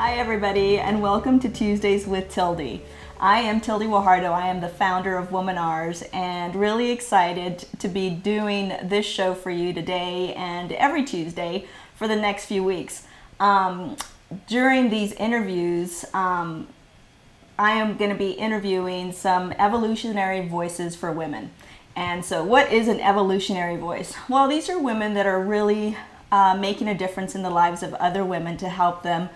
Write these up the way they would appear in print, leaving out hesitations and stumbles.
Hi everybody, and welcome to Tuesdays with Tilde. I am Tilde Guajardo. I am the founder of Womanars, and really excited to be doing this show for you today and every Tuesday for the next few weeks. During these interviews, I am going to be interviewing some evolutionary voices for women. And so what is an evolutionary voice? Well, these are women that are really making a difference in the lives of other women to help them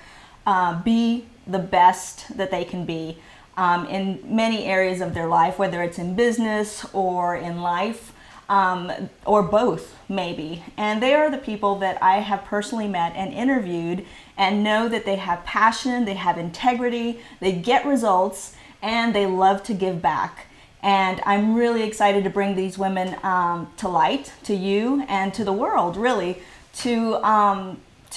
be the best that they can be in many areas of their life, whether it's in business or in life, or both maybe. And they are the people that I have personally met and interviewed and know that they have passion, they have integrity, they get results, and they love to give back. And I'm really excited to bring these women to light, to you, and to the world, really, to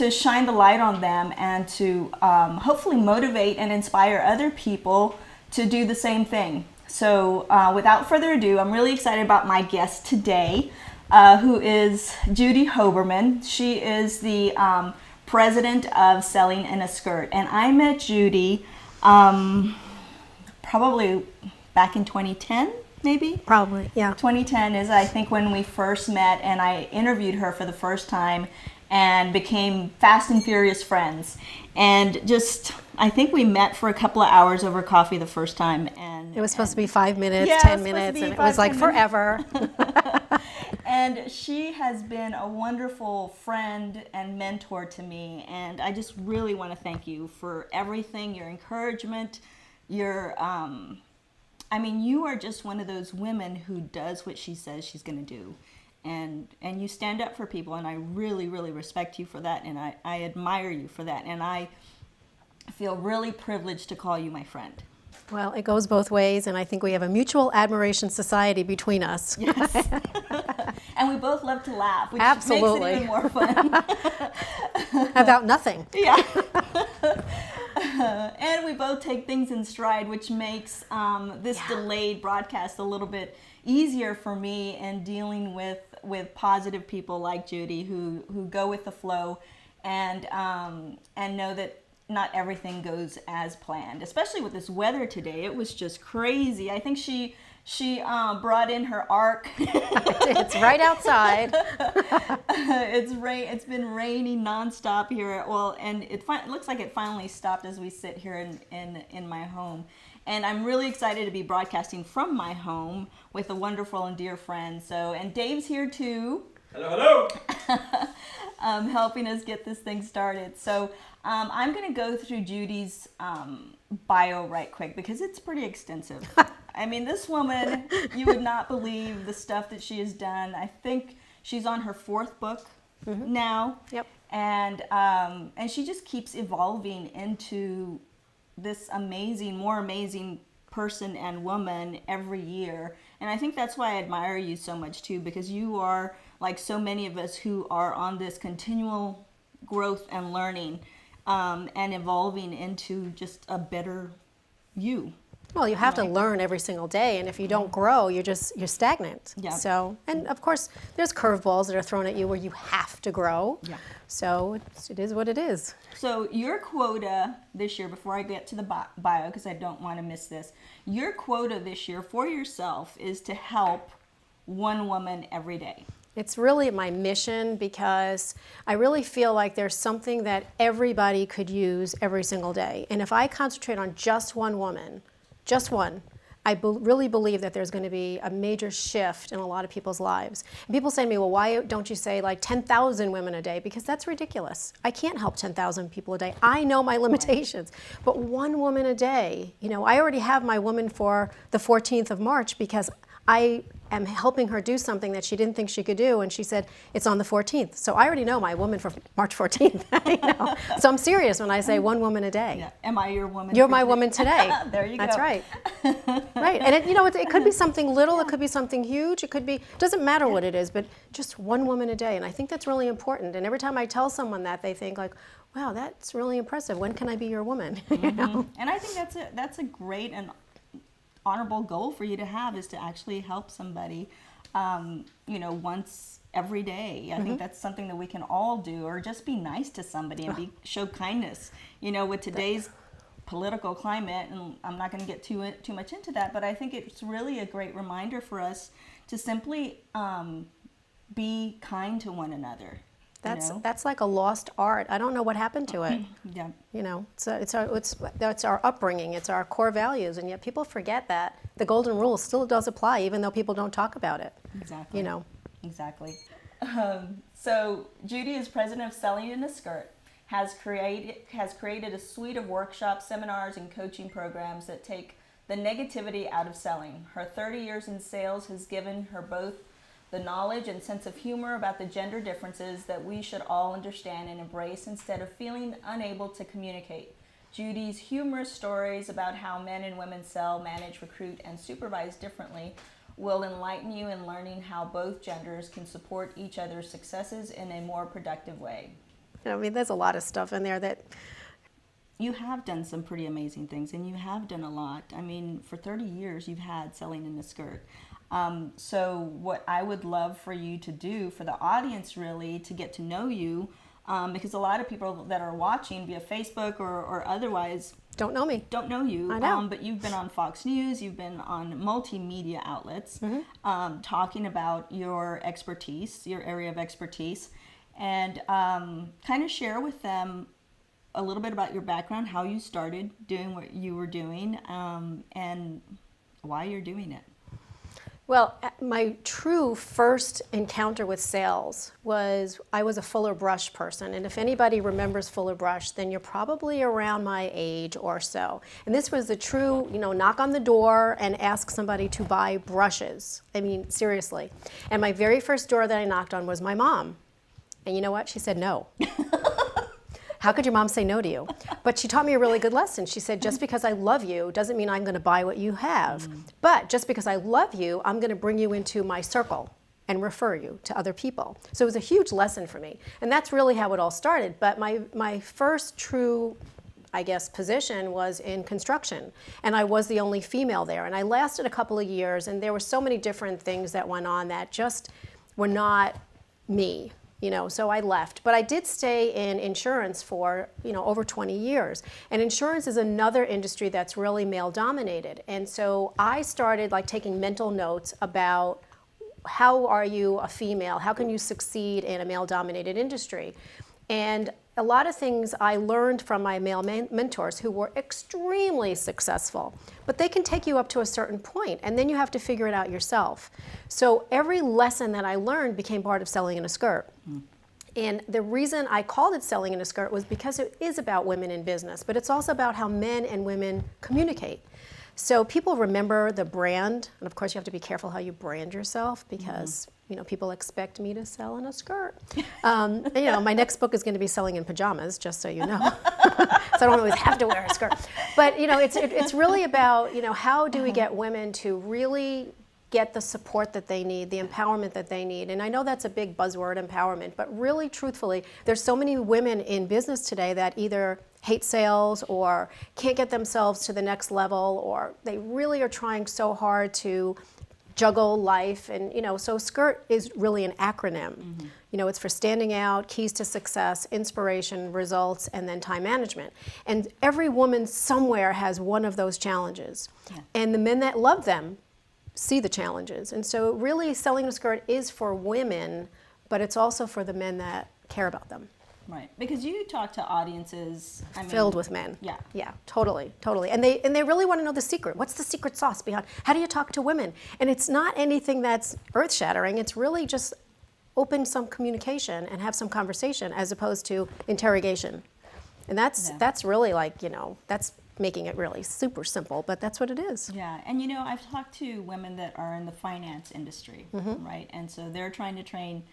shine the light on them and to hopefully motivate and inspire other people to do the same thing. So without further ado, I'm really excited about my guest today, who is Judy Hoberman. She is the president of Selling in a Skirt. And I met Judy probably back in 2010, maybe? Probably, yeah. 2010 is, I think, when we first met, and I interviewed her for the first time and became fast and furious friends. And just, I think we met for a couple of hours over coffee the first time. And it was supposed to be 5 minutes, yeah, 10 minutes, and it was like forever. And she has been a wonderful friend and mentor to me. And I just really want to thank you for everything, your encouragement, your, you are just one of those women who does what she says she's going to do. And you stand up for people, and I really, really respect you for that, and I admire you for that, and I feel really privileged to call you my friend. Well, it goes both ways, and I think we have a mutual admiration society between us. Yes. And we both love to laugh, which Absolutely. makes it even more fun. About nothing. Yeah. And we both take things in stride, which makes this delayed broadcast a little bit easier for me in dealing with positive people like Judy who go with the flow and know that not everything goes as planned, especially with this weather today. It was just crazy. I think she brought in her ark. It's right outside. It's been raining nonstop here. Well, and it looks like it finally stopped as we sit here in my home. And I'm really excited to be broadcasting from my home with a wonderful and dear friend. And Dave's here too. Hello, hello. Helping us get this thing started. So I'm going to go through Judy's bio right quick because it's pretty extensive. I mean, this woman, you would not believe the stuff that she has done. I think she's on her 4th book now. Yep. And she just keeps evolving into this more amazing person and woman every year. And I think that's why I admire you so much too, because you are like so many of us who are on this continual growth and learning and evolving into just a better you. Well, you have to learn every single day, and if you don't grow, you're stagnant. Yeah. So, and of course, there's curveballs that are thrown at you where you have to grow. Yeah. So it is what it is. So your quota this year, before I get to the bio, because I don't want to miss this, your quota this year for yourself is to help one woman every day. It's really my mission because I really feel like there's something that everybody could use every single day. And if I concentrate on just one woman, just one, I really believe that there's going to be a major shift in a lot of people's lives. And people say to me, well, why don't you say like 10,000 women a day? Because that's ridiculous. I can't help 10,000 people a day. I know my limitations. But one woman a day, I already have my woman for the 14th of March because I am helping her do something that she didn't think she could do, and she said, it's on the 14th. So I already know my woman for March 14th. So I'm serious when I say one woman a day. Yeah. Am I your woman? You're my woman today. There you go. That's right. Right. And it could be something little, it could be something huge, it doesn't matter what it is, but just one woman a day. And I think that's really important. And every time I tell someone that, they think like, wow, that's really impressive. When can I be your woman? And I think that's a great and honorable goal for you to have, is to actually help somebody once every day. I think that's something that we can all do, or just be nice to somebody and show kindness. With today's political climate, and I'm not going to get too much into that, but I think it's really a great reminder for us to simply be kind to one another. That's like a lost art. I don't know what happened to it. Yeah. That's our upbringing. It's our core values, and yet people forget that the golden rule still does apply, even though people don't talk about it. Exactly. Exactly. So Judy is president of Selling in a Skirt. Has created a suite of workshops, seminars, and coaching programs that take the negativity out of selling. Her 30 years in sales has given her both the knowledge and sense of humor about the gender differences that we should all understand and embrace instead of feeling unable to communicate. Judy's humorous stories about how men and women sell, manage, recruit, and supervise differently will enlighten you in learning how both genders can support each other's successes in a more productive way. There's a lot of stuff in there that... You have done some pretty amazing things, and you have done a lot. For 30 years, you've had Selling in a Skirt. So what I would love for you to do, for the audience really, to get to know you, because a lot of people that are watching via Facebook or otherwise don't know me. Don't know you. I know. But you've been on Fox News, you've been on multimedia outlets, talking about your expertise, your area of expertise, and kind of share with them a little bit about your background, how you started doing what you were doing, and why you're doing it. Well, my true first encounter with sales was I was a Fuller Brush person. And if anybody remembers Fuller Brush, then you're probably around my age or so. And this was the true, knock on the door and ask somebody to buy brushes. Seriously. And my very first door that I knocked on was my mom. And you know what? She said no. How could your mom say no to you? But she taught me a really good lesson. She said, just because I love you doesn't mean I'm going to buy what you have. But just because I love you, I'm going to bring you into my circle and refer you to other people. So it was a huge lesson for me. And that's really how it all started. But my first true, position was in construction. And I was the only female there. And I lasted a couple of years, and there were so many different things that went on that just were not me. So I left. But I did stay in insurance for, over 20 years. And insurance is another industry that's really male-dominated. And so I started taking mental notes about how are you a female? How can you succeed in a male-dominated industry? And a lot of things I learned from my male mentors who were extremely successful, but they can take you up to a certain point, and then you have to figure it out yourself. So every lesson that I learned became part of Selling in a Skirt. And the reason I called it Selling in a Skirt was because it is about women in business, but it's also about how men and women communicate. So people remember the brand, and of course you have to be careful how you brand yourself because people expect me to sell in a skirt. My next book is going to be selling in pajamas, just so you know. So I don't always have to wear a skirt. But it's really about how do we get women to really get the support that they need, the empowerment that they need. And I know that's a big buzzword, empowerment, but really truthfully, there's so many women in business today that either hate sales or can't get themselves to the next level, or they really are trying so hard to juggle life. And so SKIRT is really an acronym. It's for standing out, keys to success, inspiration, results, and then time management. And every woman somewhere has one of those challenges. And the men that love them see the challenges. And so really Selling a Skirt is for women, but it's also for the men that care about them. Right, because you talk to audiences filled with men. Yeah, totally. And they really want to know the secret. What's the secret sauce behind? How do you talk to women? And it's not anything that's earth-shattering. It's really just open some communication and have some conversation as opposed to interrogation. And that's really that's making it really super simple, but that's what it is. Yeah, and I've talked to women that are in the finance industry, right? And so they're trying to train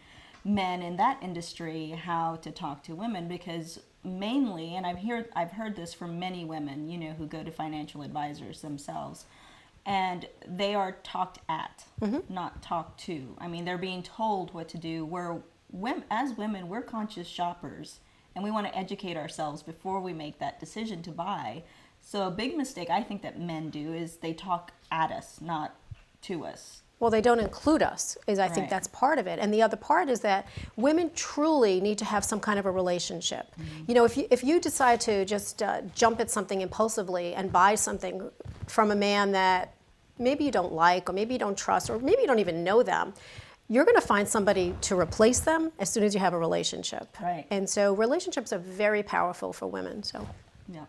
men in that industry how to talk to women, because mainly, and I've heard this from many women, who go to financial advisors themselves, and they are talked at, not talked to. They're being told what to do, where as women, we're conscious shoppers, and we want to educate ourselves before we make that decision to buy. So a big mistake I think that men do is they talk at us, not to us. Well, they don't include us, I think Right. that's part of it. And the other part is that women truly need to have some kind of a relationship. You know, if you decide to just jump at something impulsively and buy something from a man that maybe you don't like, or maybe you don't trust, or maybe you don't even know them, you're going to find somebody to replace them as soon as you have a relationship. Right. And so relationships are very powerful for women. So. Yeah.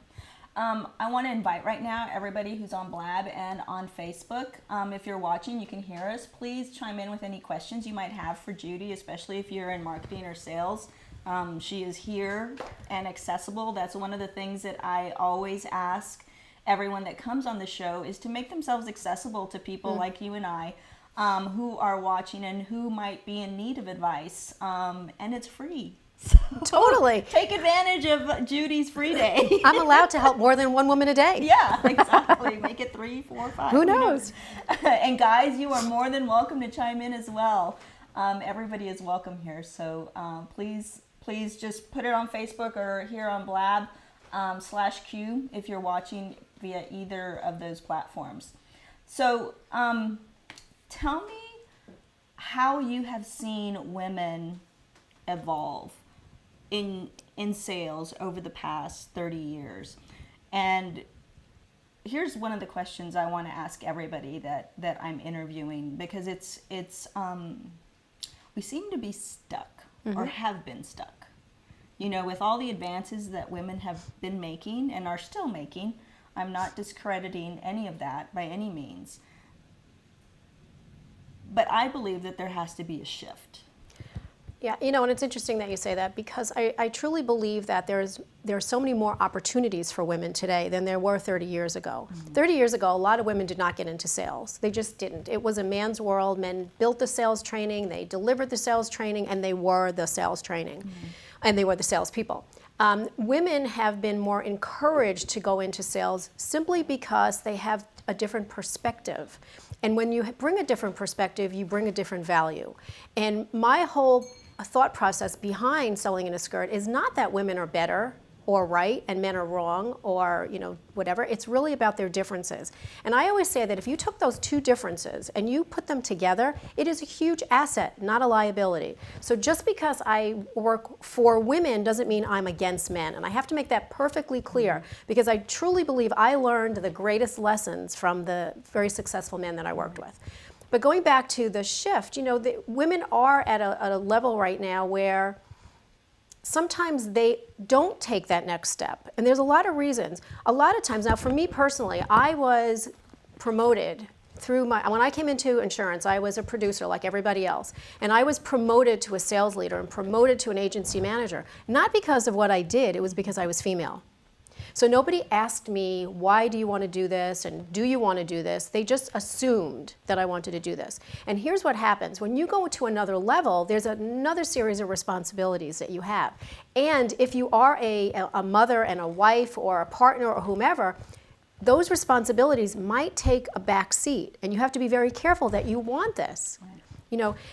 I want to invite right now everybody who's on Blab and on Facebook. If you're watching, you can hear us. Please chime in with any questions you might have for Judy, especially if you're in marketing or sales. She is here and accessible. That's one of the things that I always ask everyone that comes on the show, is to make themselves accessible to people like you and I, who are watching and who might be in need of advice. And it's free. Totally. Take advantage of Judy's free day. I'm allowed to help more than one woman a day. Yeah, exactly. Make it 3, 4, 5. Who knows? And guys, you are more than welcome to chime in as well. Everybody is welcome here. So please just put it on Facebook or here on Blab /Q if you're watching via either of those platforms. So tell me how you have seen women evolve in sales over the past 30 years. And here's one of the questions I want to ask everybody that I'm interviewing, because it's we seem to be stuck or have been stuck. You know, with all the advances that women have been making and are still making, I'm not discrediting any of that by any means. But I believe that there has to be a shift. Yeah, you know, and it's interesting that you say that, because I truly believe that there are so many more opportunities for women today than there were 30 years ago. 30 years ago, a lot of women did not get into sales. They just didn't. It was a man's world. Men built the sales training, they delivered the sales training, and they were the sales training. And they were the salespeople. Women have been more encouraged to go into sales simply because they have a different perspective. And when you bring a different perspective, you bring a different value. And my whole thought process behind selling in a skirt is not that women are better or right and men are wrong, or whatever. It's really about their differences. And I always say that if you took those two differences and you put them together, it is a huge asset, not a liability. So just because I work for women doesn't mean I'm against men. And I have to make that perfectly clear, because I truly believe I learned the greatest lessons from the very successful men that I worked with. But going back to the shift, the women are at a level right now where sometimes they don't take that next step. And there's a lot of reasons. A lot of times, now for me personally, I was promoted when I came into insurance, I was a producer like everybody else. And I was promoted to a sales leader and promoted to an agency manager. Not because of what I did, it was because I was female. So nobody asked me, why do you want to do this, and do you want to do this? They just assumed that I wanted to do this. And here's what happens. When you go to another level, there's another series of responsibilities that you have. And if you are a mother and a wife or a partner or whomever, those responsibilities might take a back seat. And you have to be very careful that you want this. Right.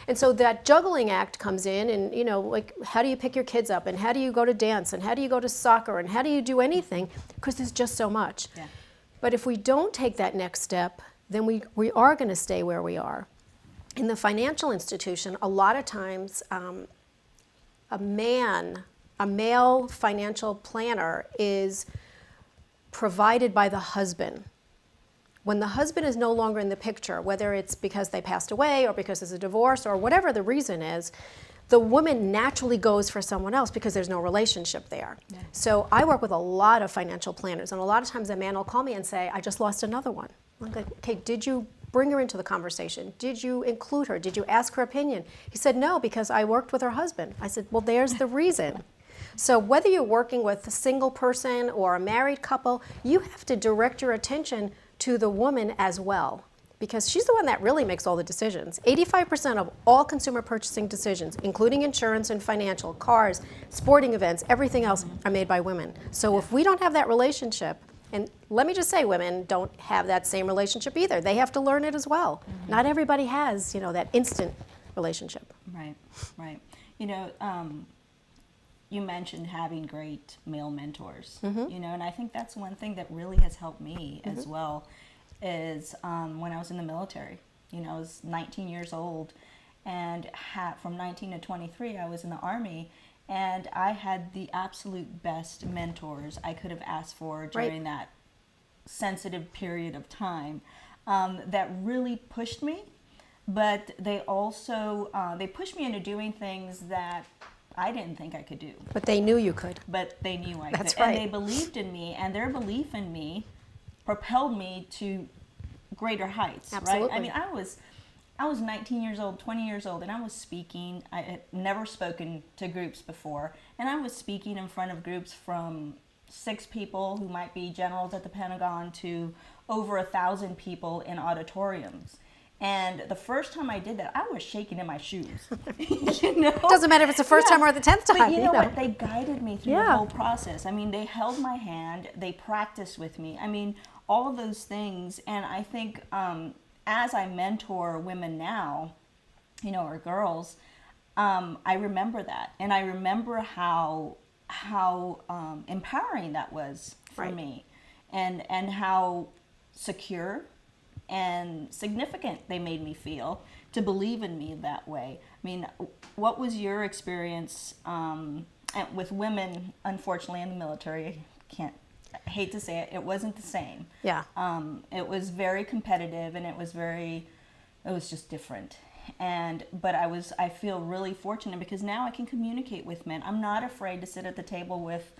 And so that juggling act comes in, and like, how do you pick your kids up, and how do you go to dance, and how do you go to soccer, and how do you do anything, because there's just so much. Yeah. But if we don't take that next step, then we are going to stay where we are. In the financial institution, a lot of times a male financial planner is provided by the husband. When the husband is no longer in the picture, whether it's because they passed away or because there's a divorce or whatever the reason is, the woman naturally goes for someone else because there's no relationship there. Yeah. So I work with a lot of financial planners, and a lot of times a man will call me and say, I just lost another one. I'm like, okay, did you bring her into the conversation? Did you include her? Did you ask her opinion? He said, no, because I worked with her husband. I said, well, there's the reason. So whether you're working with a single person or a married couple, you have to direct your attention to the woman as well, because she's the one that really makes all the decisions. 85% of all consumer purchasing decisions, including insurance and financial, cars, sporting events, everything else, are made by women. So if we don't have that relationship, and let me just say, women don't have that same relationship either. They have to learn it as well. Not everybody has, that instant relationship. Right. You mentioned having great male mentors, and I think that's one thing that really has helped me as well, is when I was in the military. I was 19 years old, and from 19 to 23, I was in the Army, and I had the absolute best mentors I could have asked for during that sensitive period of time, that really pushed me, but they also they pushed me into doing things that I didn't think I could do. But they knew you could. But they knew I That's could. right. And they believed in me, and their belief in me propelled me to greater heights. Absolutely. Right? I mean, I was 19 years old, 20 years old, and I was speaking. I had never spoken to groups before, and I was speaking in front of groups from 6 people who might be generals at the Pentagon to over 1,000 people in auditoriums. And the first time I did that, I was shaking in my shoes. Doesn't matter if it's the first time or the 10th time. But you know what? They guided me through the Yeah. whole process. I mean, they held my hand. They practiced with me. I mean, all of those things. And I think as I mentor women now, or girls, I remember that. And I remember how empowering that was for Right. me, and how secure and significant they made me feel to believe in me that way. I mean, what was your experience with women, unfortunately, in the military? I hate to say it, it wasn't the same. Yeah. It was very competitive, and it was just different. But I feel really fortunate because now I can communicate with men. I'm not afraid to sit at the table with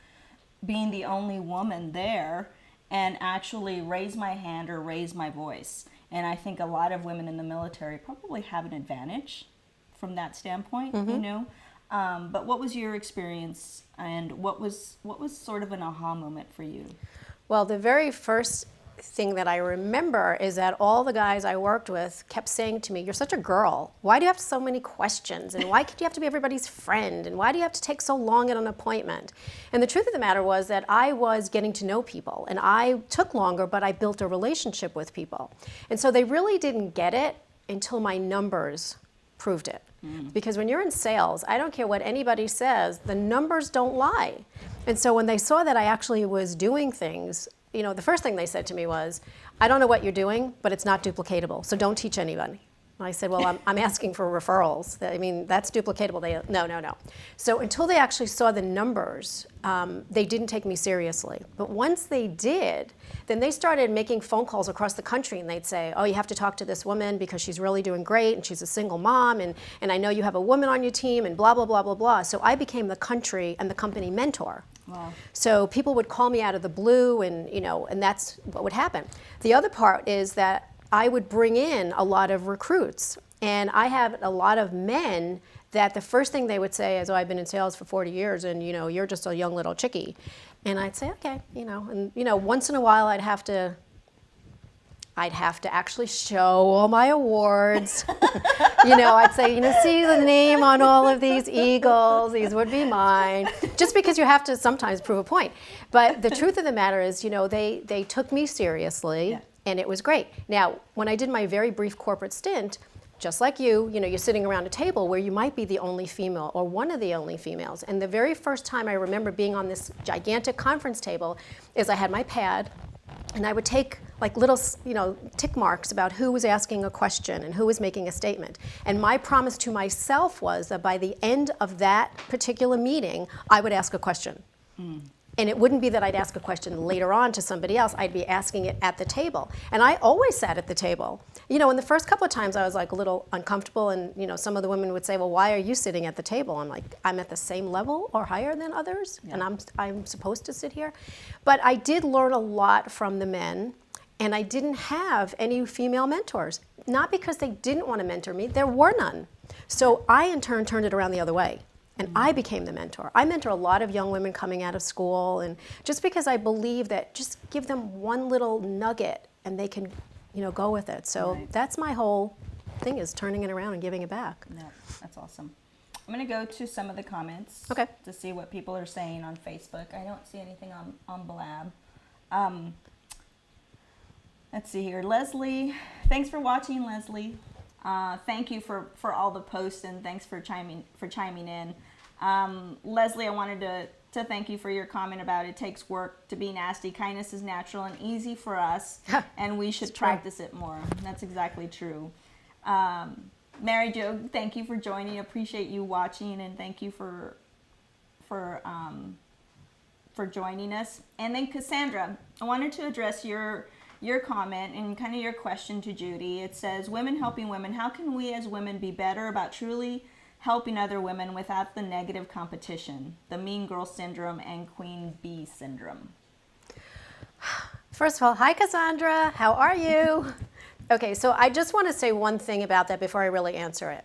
being the only woman there and actually raise my hand or raise my voice. And I think a lot of women in the military probably have an advantage from that standpoint, But what was your experience, and what was sort of an aha moment for you? Well, the very first thing that I remember is that all the guys I worked with kept saying to me, "You're such a girl. Why do you have so many questions? And why do you have to be everybody's friend? And why do you have to take so long at an appointment?" And the truth of the matter was that I was getting to know people, and I took longer, but I built a relationship with people. And so they really didn't get it until my numbers proved it. Because when you're in sales, I don't care what anybody says, the numbers don't lie. And so when they saw that I actually was doing things, the first thing they said to me was, "I don't know what you're doing, but it's not duplicatable, so don't teach anybody." And I said, "Well, I'm asking for referrals. I mean, that's duplicatable." No. So until they actually saw the numbers, they didn't take me seriously. But once they did, then they started making phone calls across the country, and they'd say, "Oh, you have to talk to this woman because she's really doing great, and she's a single mom, and I know you have a woman on your team, and blah, blah, blah, blah, blah." So I became the country and the company mentor. Wow. So people would call me out of the blue, and and that's what would happen. The other part is that I would bring in a lot of recruits, and I have a lot of men that the first thing they would say is, "Oh, I've been in sales for 40 years, and you're just a young little chickie." And I'd say, "Okay," and once in a while I'd have to actually show all my awards. I'd say, "See the name on all of these eagles, these would be mine," just because you have to sometimes prove a point. But the truth of the matter is, they took me seriously. Yeah. And it was great. Now, when I did my very brief corporate stint, just like you're sitting around a table where you might be the only female or one of the only females. And the very first time I remember being on this gigantic conference table is I had my pad, and I would take like little, tick marks about who was asking a question and who was making a statement. And my promise to myself was that by the end of that particular meeting, I would ask a question. And it wouldn't be that I'd ask a question later on to somebody else. I'd be asking it at the table. And I always sat at the table. And the first couple of times I was like a little uncomfortable, and some of the women would say, "Well, why are you sitting at the table?" I'm like, "I'm at the same level or higher than others, and I'm supposed to sit here." But I did learn a lot from the men, and I didn't have any female mentors. Not because they didn't want to mentor me, there were none. So I in turn turned it around the other way. And I became the mentor. I mentor a lot of young women coming out of school, and just because I believe that just give them one little nugget and they can, go with it. So That's my whole thing, is turning it around and giving it back. No, that's awesome. I'm going to go to some of the comments to see what people are saying on Facebook. I don't see anything on Blab. Let's see here. Leslie, thanks for watching, Leslie. Thank you for all the posts, and thanks for chiming in. Leslie, I wanted to thank you for your comment about it takes work to be nasty. Kindness is natural and easy for us, and we should practice it more. That's exactly true. Mary Jo, thank you for joining. Appreciate you watching, and thank you for joining us. And then Cassandra, I wanted to address your comment and kind of your question to Judy. It says, women helping women, how can we as women be better about truly helping other women without the negative competition, the mean girl syndrome and queen bee syndrome? First of all, hi Cassandra, how are you? Okay, so I just want to say one thing about that before I really answer it.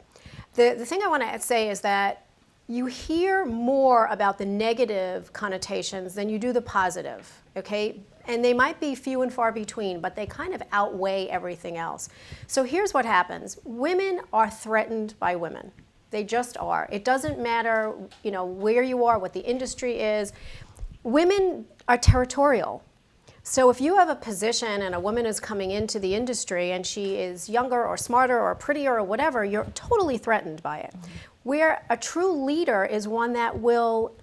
The thing I want to say is that you hear more about the negative connotations than you do the positive, okay? And they might be few and far between, but they kind of outweigh everything else. So here's what happens. Women are threatened by women. They just are. It doesn't matter, where you are, what the industry is. Women are territorial. So if you have a position and a woman is coming into the industry and she is younger or smarter or prettier or whatever, you're totally threatened by it. Mm-hmm. Where a true leader is one that will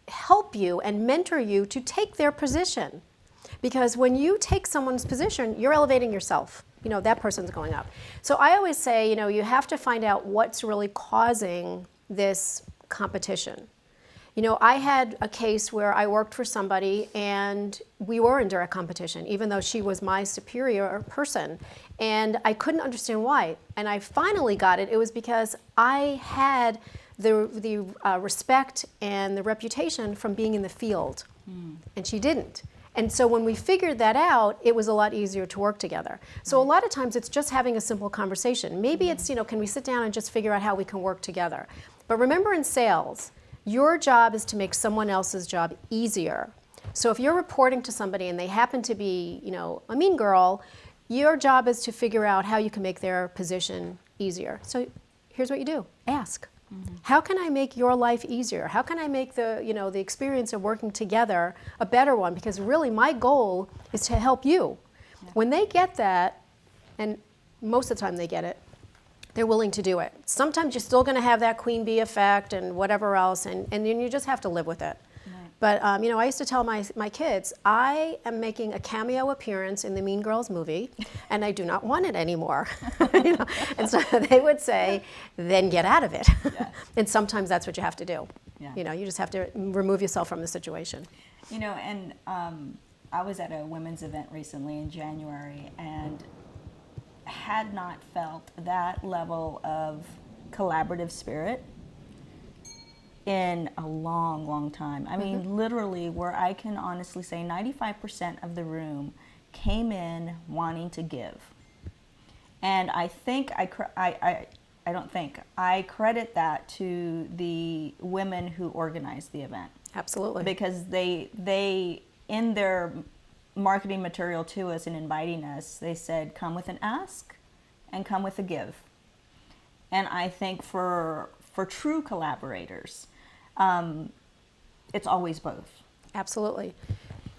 help you and mentor you to take their position. Because when you take someone's position, you're elevating yourself. That person's going up. So I always say, you have to find out what's really causing this competition. I had a case where I worked for somebody and we were in direct competition, even though she was my superior person. And I couldn't understand why. And I finally got it. It was because I had the respect and the reputation from being in the field. And she didn't. And so when we figured that out, it was a lot easier to work together. So a lot of times it's just having a simple conversation. Maybe it's, can we sit down and just figure out how we can work together? But remember, in sales, your job is to make someone else's job easier. So if you're reporting to somebody and they happen to be, a mean girl, your job is to figure out how you can make their position easier. So here's what you do. Ask. Mm-hmm. How can I make your life easier? How can I make the experience of working together a better one? Because really my goal is to help you. Yeah. When they get that, and most of the time they get it, they're willing to do it. Sometimes you're still going to have that queen bee effect and whatever else, and then you just have to live with it. Right. But I used to tell my kids, I am making a cameo appearance in the Mean Girls movie, and I do not want it anymore. And so they would say, then get out of it. Yes. And sometimes that's what you have to do. Yeah. You just have to remove yourself from the situation. And I was at a women's event recently in January, and had not felt that level of collaborative spirit in a long, long time. I mean, literally, where I can honestly say 95% of the room came in wanting to give. And I think I credit that to the women who organized the event. Absolutely. Because they in their marketing material to us and inviting us, they said, come with an ask and come with a give. And I think for true collaborators, it's always both. Absolutely.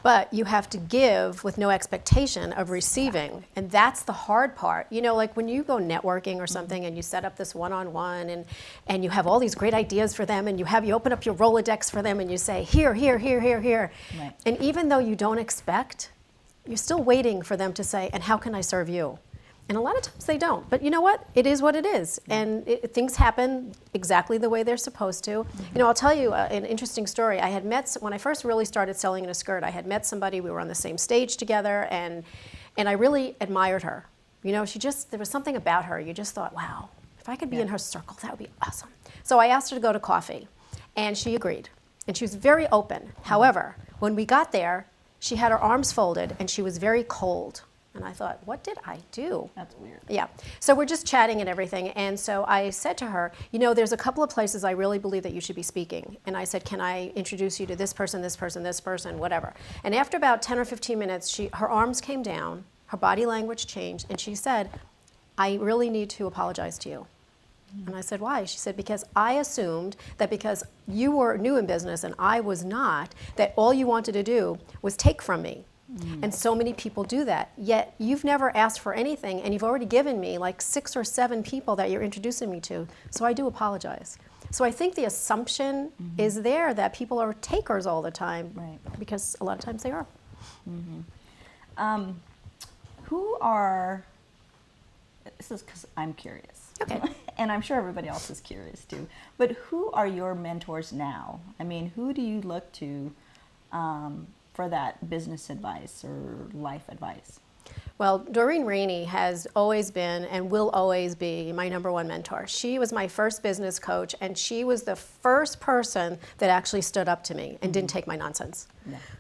But you have to give with no expectation of receiving. And that's the hard part. Like when you go networking or something and you set up this one-on-one and you have all these great ideas for them and you open up your Rolodex for them and you say, here, here, here, here, here. Right. And even though you don't expect, you're still waiting for them to say, and how can I serve you? And a lot of times they don't. But you know what? It is what it is. And things happen exactly the way they're supposed to. I'll tell you an interesting story. I had met, when I first really started selling in a skirt, I had met somebody, we were on the same stage together, and I really admired her. There was something about her. You just thought, wow, if I could be in her circle, that would be awesome. So I asked her to go to coffee, and she agreed. And she was very open. However, when we got there, she had her arms folded, and she was very cold. And I thought, what did I do? That's weird. Yeah. So we're just chatting and everything. And so I said to her, there's a couple of places I really believe that you should be speaking. And I said, can I introduce you to this person, this person, this person, whatever. And after about 10 or 15 minutes, her arms came down, her body language changed, and she said, I really need to apologize to you. And I said, why? She said, because I assumed that because you were new in business and I was not, that all you wanted to do was take from me. And so many people do that. Yet you've never asked for anything, and you've already given me like 6 or 7 people that you're introducing me to. So I do apologize. So I think the assumption is there that people are takers all the time, right? Because a lot of times they are. this is because I'm curious. Okay. And I'm sure everybody else is curious too. But who are your mentors now? I mean, who do you look to for that business advice or life advice? Well, Doreen Rainey has always been and will always be my number one mentor. She was my first business coach, and she was the first person that actually stood up to me and didn't take my nonsense.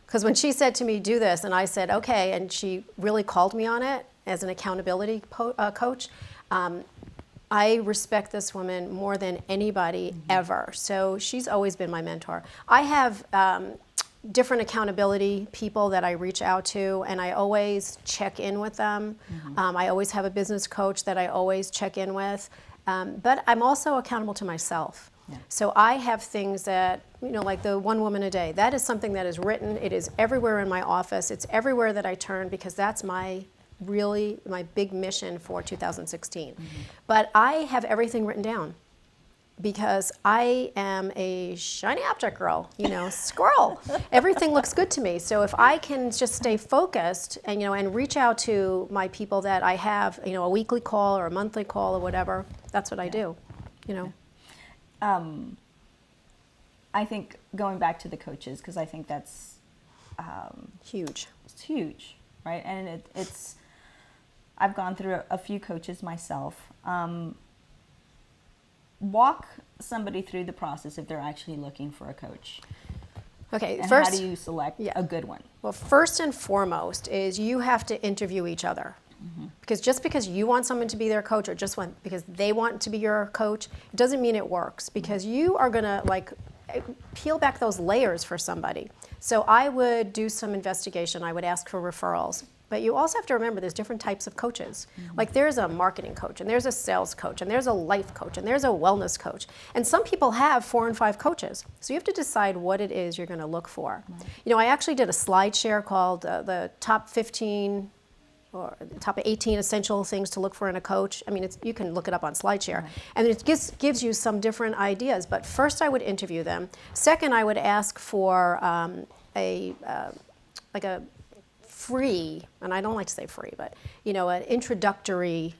Because when she said to me, do this, and I said, okay, and she really called me on it as an accountability coach, I respect this woman more than anybody ever. So she's always been my mentor. I have different accountability people that I reach out to, and I always check in with them. I always have a business coach that I always check in with, but I'm also accountable to myself. So I have things that, like the one woman a day, that is something that is written. It is everywhere in my office. It's everywhere that I turn, because that's my big mission for 2016. But I have everything written down, because I am a shiny object girl, squirrel. Everything looks good to me. So if I can just stay focused and, and reach out to my people that I have, a weekly call or a monthly call or whatever, that's what I do, I think going back to the coaches, because I think that's huge. It's huge, right? And it's I've gone through a few coaches myself. Walk somebody through the process if they're actually looking for a coach. Okay, And first, how do you select a good one? Well, first and foremost is you have to interview each other. Because just because you want someone to be their coach, or because they want to be your coach, it doesn't mean it works, because you are going to peel back those layers for somebody. So I would do some investigation. I would ask for referrals. But you also have to remember there's different types of coaches. Like there's a marketing coach, and there's a sales coach, and there's a life coach, and there's a wellness coach. And some people have 4 and 5 coaches. So you have to decide what it is you're going to look for. I actually did a slide share called the top 15 or the top 18 essential things to look for in a coach. I mean, you can look it up on SlideShare. And it gives you some different ideas. But first I would interview them. Second, I would ask for a free, and I don't like to say free, but an introductory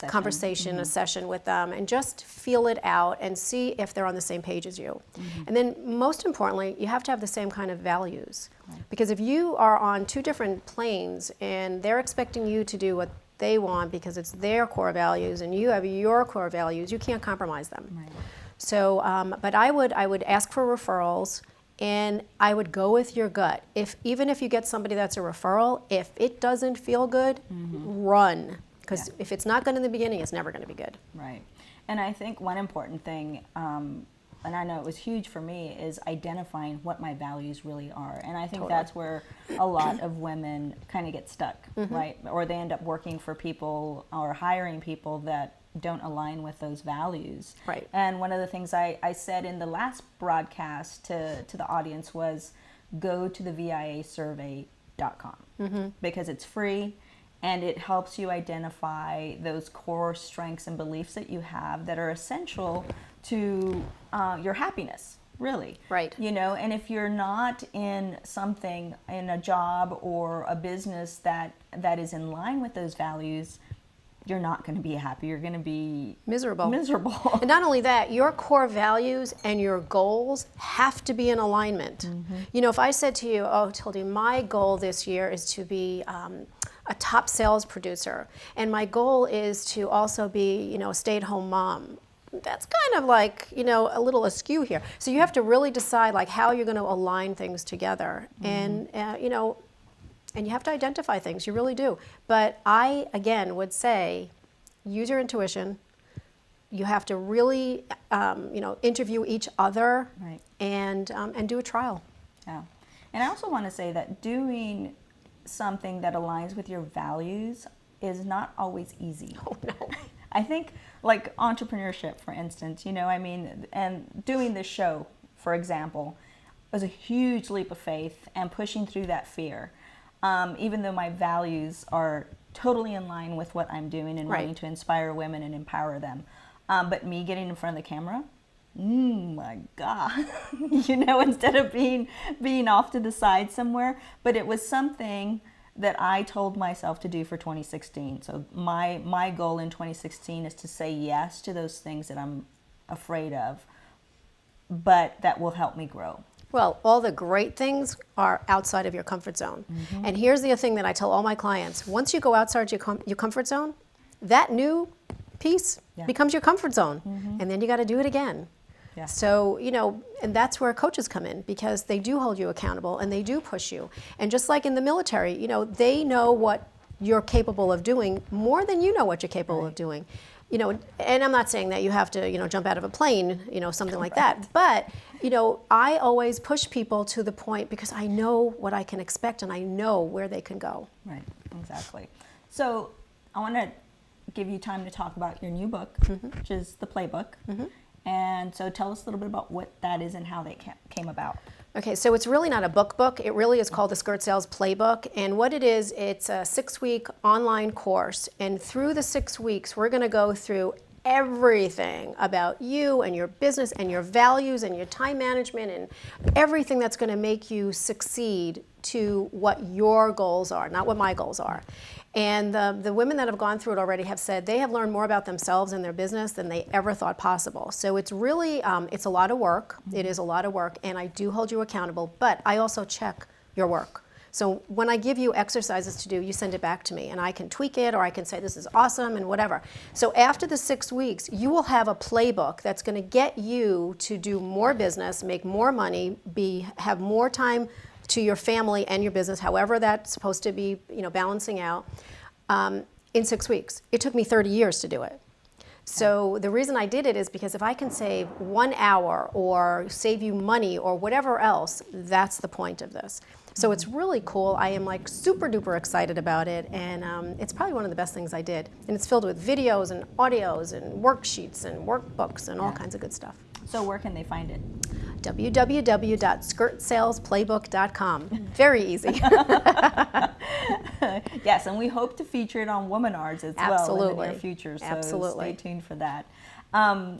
conversation, a session with them, and just feel it out and see if they're on the same page as you. And then most importantly, you have to have the same kind of values. Because if you are on 2 different planes and they're expecting you to do what they want because it's their core values and you have your core values, you can't compromise them. So, but I would ask for referrals. And I would go with your gut. Even if you get somebody that's a referral, if it doesn't feel good, run. Because if it's not good in the beginning, it's never going to be good. Right. And I think one important thing, and I know it was huge for me, is identifying what my values really are. And I think that's where a lot of women kind of get stuck, right? Or they end up working for people or hiring people that don't align with those values. Right. And one of the things I said in the last broadcast to the audience was go to the viasurvey.com because it's free and it helps you identify those core strengths and beliefs that you have that are essential to your happiness, really. Right. And if you're not in something, in a job or a business that is in line with those values, you're not going to be happy. You're going to be miserable. And not only that, your core values and your goals have to be in alignment. If I said to you, oh, Tilde, my goal this year is to be a top sales producer, and my goal is to also be, a stay-at-home mom. That's kind of like, a little askew here. So you have to really decide how you're going to align things together. And, and you have to identify things, you really do. But I, again, would say, use your intuition. You have to really, interview each other and do a trial. Yeah. And I also want to say that doing something that aligns with your values is not always easy. Oh, no. I think like entrepreneurship, for instance, and doing this show, for example, was a huge leap of faith and pushing through that fear. Even though my values are totally in line with what I'm doing and wanting to inspire women and empower them. But me getting in front of the camera, my God, instead of being off to the side somewhere. But it was something that I told myself to do for 2016. So my goal in 2016 is to say yes to those things that I'm afraid of, but that will help me grow. Well, all the great things are outside of your comfort zone. And here's the thing that I tell all my clients. Once you go outside your comfort zone, that new piece becomes your comfort zone. And then you got to do it again. Yeah. So, and that's where coaches come in, because they do hold you accountable and they do push you. And just like in the military, they know what you're capable of doing more than you know what you're capable of doing. And I'm not saying that you have to, jump out of a plane, something like that. But, I always push people to the point because I know what I can expect and I know where they can go. Right, exactly. So I want to give you time to talk about your new book, which is the Playbook. And so tell us a little bit about what that is and how they came about. Okay, so it's really not a book. It really is called the Skirt Sales Playbook. And what it is, it's a 6-week online course. And through the 6 weeks, we're going to go through everything about you and your business and your values and your time management and everything that's going to make you succeed to what your goals are, not what my goals are. And the women that have gone through it already have said they have learned more about themselves and their business than they ever thought possible. So it's really, it's a lot of work. It is a lot of work, and I do hold you accountable, but I also check your work. So when I give you exercises to do, you send it back to me, and I can tweak it, or I can say this is awesome and whatever. So after the 6 weeks, you will have a playbook that's going to get you to do more business, make more money, have more time to your family and your business, however that's supposed to be, balancing out, in 6 weeks. It took me 30 years to do it. So the reason I did it is because if I can save 1 hour or save you money or whatever else, that's the point of this. So it's really cool. I am like super duper excited about it, and it's probably one of the best things I did. And it's filled with videos and audios and worksheets and workbooks and all kinds of good stuff. So where can they find it? www.skirtsalesplaybook.com. Very easy. Yes, and we hope to feature it on Womanars as well in the near future. So Absolutely. Stay tuned for that.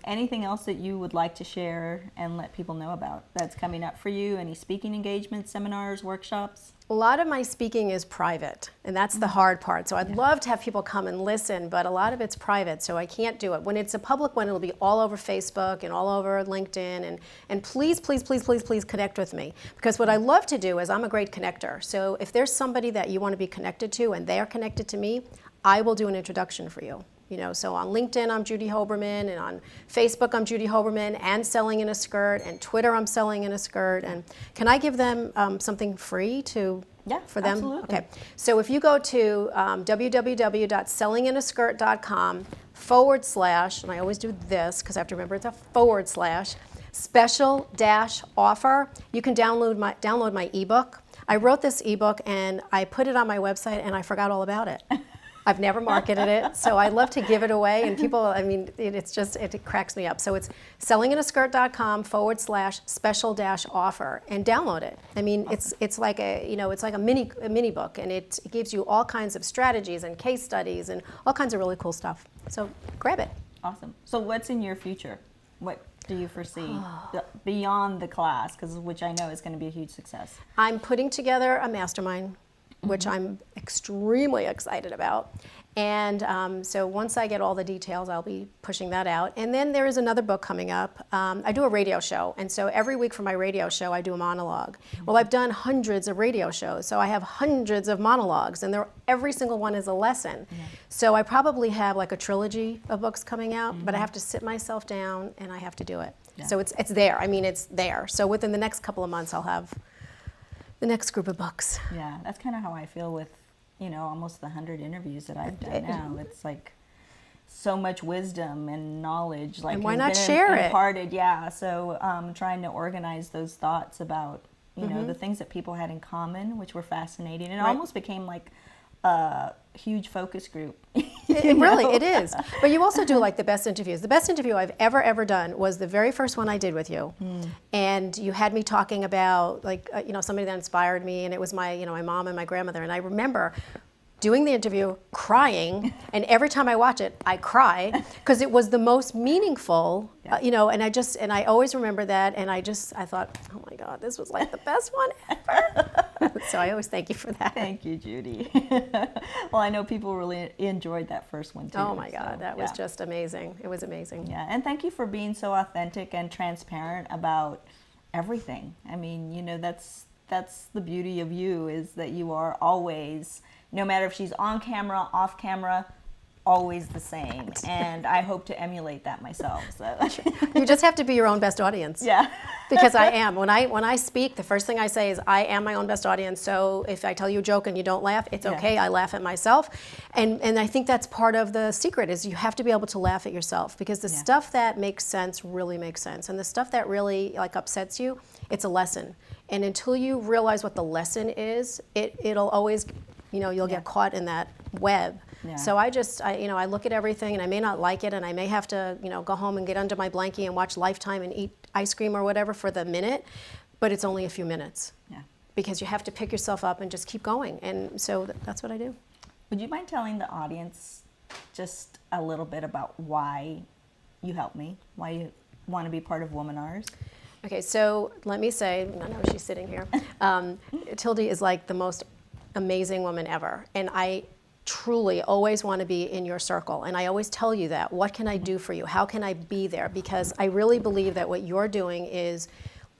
Anything else that you would like to share and let people know about that's coming up for you? Any speaking engagements, seminars, workshops? A lot of my speaking is private, and that's the hard part. So I'd love to have people come and listen, but a lot of it's private, so I can't do it. When it's a public one, it'll be all over Facebook and all over LinkedIn, and please, please, please, please, please connect with me. Because what I love to do is I'm a great connector. So if there's somebody that you want to be connected to and they are connected to me, I will do an introduction for you. So on LinkedIn, I'm Judy Hoberman, and on Facebook, I'm Judy Hoberman, and Selling in a Skirt, and Twitter, I'm Selling in a Skirt. And can I give them something free for them? Absolutely. Okay. So if you go to www.sellinginasskirt.com / and I always do this because I have to remember it's a / special-offer, you can download my ebook. I wrote this ebook and I put it on my website and I forgot all about it. I've never marketed it, so I love to give it away, and people, it cracks me up. So it's sellinginasskirt.com / special-offer, and download it. It's like a mini book, and it gives you all kinds of strategies and case studies and all kinds of really cool stuff. So grab it. Awesome. So what's in your future? What do you foresee beyond the class, which I know is going to be a huge success? I'm putting together a mastermind, which I'm extremely excited about. And so once I get all the details, I'll be pushing that out. And then there is another book coming up. I do a radio show, and so every week for my radio show, I do a monologue. Well, I've done hundreds of radio shows, so I have hundreds of monologues, and every single one is a lesson. So I probably have like a trilogy of books coming out, but I have to sit myself down, and I have to do it. So it's there. It's there. So within the next couple of months, I'll have the next group of books. Yeah, that's kind of how I feel with, almost the 100 interviews that I've done now. It's like so much wisdom and knowledge. And why not share it? Imparted, yeah. So trying to organize those thoughts about, the things that people had in common, which were fascinating. It almost became like a huge focus group. It is. But you also do like the best interviews. The best interview I've ever done was the very first one I did with you. And you had me talking about somebody that inspired me, and it was my mom and my grandmother. And I remember doing the interview, crying, and every time I watch it, I cry because it was the most meaningful, and I always remember that, and I thought, oh my God, this was like the best one ever. So I always thank you for that. Thank you, Judy. Well, I know people really enjoyed that first one too. Oh my God, so, that was just amazing. It was amazing. Yeah, and thank you for being so authentic and transparent about everything. I mean, you know, that's the beauty of you, is that you are always, no matter if she's on camera, off camera, always the same. And I hope to emulate that myself. So You just have to be your own best audience. yeah. Because I am. When I speak, the first thing I say is I am my own best audience. So if I tell you a joke and you don't laugh, it's okay. I laugh at myself. And I think that's part of the secret, is you have to be able to laugh at yourself, because the stuff that makes sense really makes sense. And the stuff that really like upsets you, it's a lesson. And until you realize what the lesson is, it'll always, you'll get caught in that web. Yeah. So I look at everything, and I may not like it, and I may have to, go home and get under my blankie and watch Lifetime and eat ice cream or whatever for the minute, but it's only a few minutes. Yeah. Because you have to pick yourself up and just keep going. And so that's what I do. Would you mind telling the audience just a little bit about why you help me, why you want to be part of Womanars? Okay, so let me say, I know she's sitting here. Tilde is like the most amazing woman ever. And I truly always want to be in your circle. And I always tell you that. What can I do for you? How can I be there? Because I really believe that what you're doing is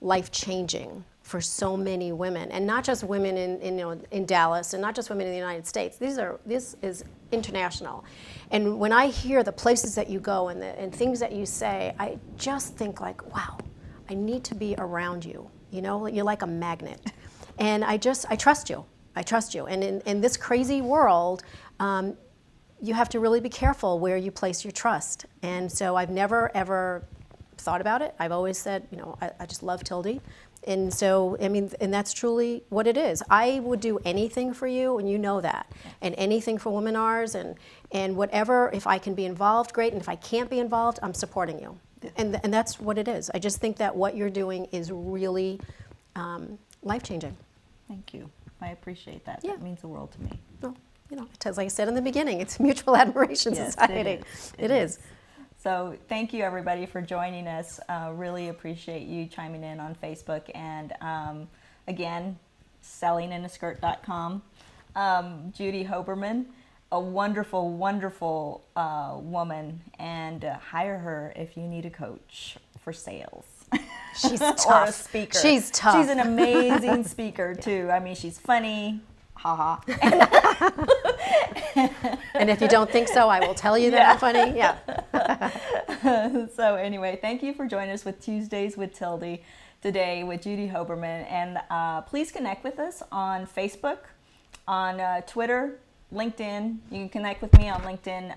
life-changing for so many women. And not just women in Dallas, and not just women in the United States. This is international. And when I hear the places that you go and things that you say, I just think like, wow, I need to be around you. You're like a magnet. And I trust you. I trust you. And in this crazy world, you have to really be careful where you place your trust. And so I've never, ever thought about it. I've always said, I just love Tilde. And so, and that's truly what it is. I would do anything for you, and you know that. And anything for Womanars, and whatever, if I can be involved, great. And if I can't be involved, I'm supporting you. And that's what it is. I just think that what you're doing is really life-changing. Thank you. I appreciate that. Yeah. That means the world to me. Well, as I said in the beginning, it's a mutual admiration society. It is. So thank you, everybody, for joining us. Really appreciate you chiming in on Facebook. And again, sellinginnaskirt.com. Judy Hoberman, a wonderful, wonderful woman, and hire her if you need a coach for sales. She's tough. Or a speaker. She's tough. She's an amazing speaker, too. I mean, she's funny. Ha ha. And if you don't think so, I will tell you that I'm funny. Yeah. So anyway, thank you for joining us with Tuesdays with Tilde today with Judy Hoberman. And please connect with us on Facebook, on Twitter, LinkedIn. You can connect with me on LinkedIn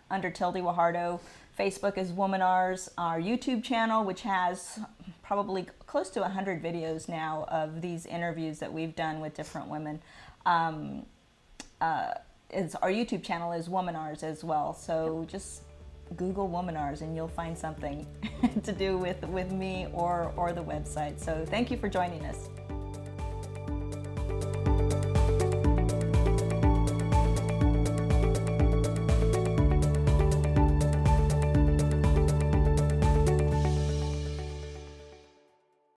under Tilde Guajardo. Facebook is Womanars. Our YouTube channel, which has probably close to 100 videos now of these interviews that we've done with different women. Our YouTube channel is Womanars as well. So just Google Womanars and you'll find something to do with me or the website. So thank you for joining us.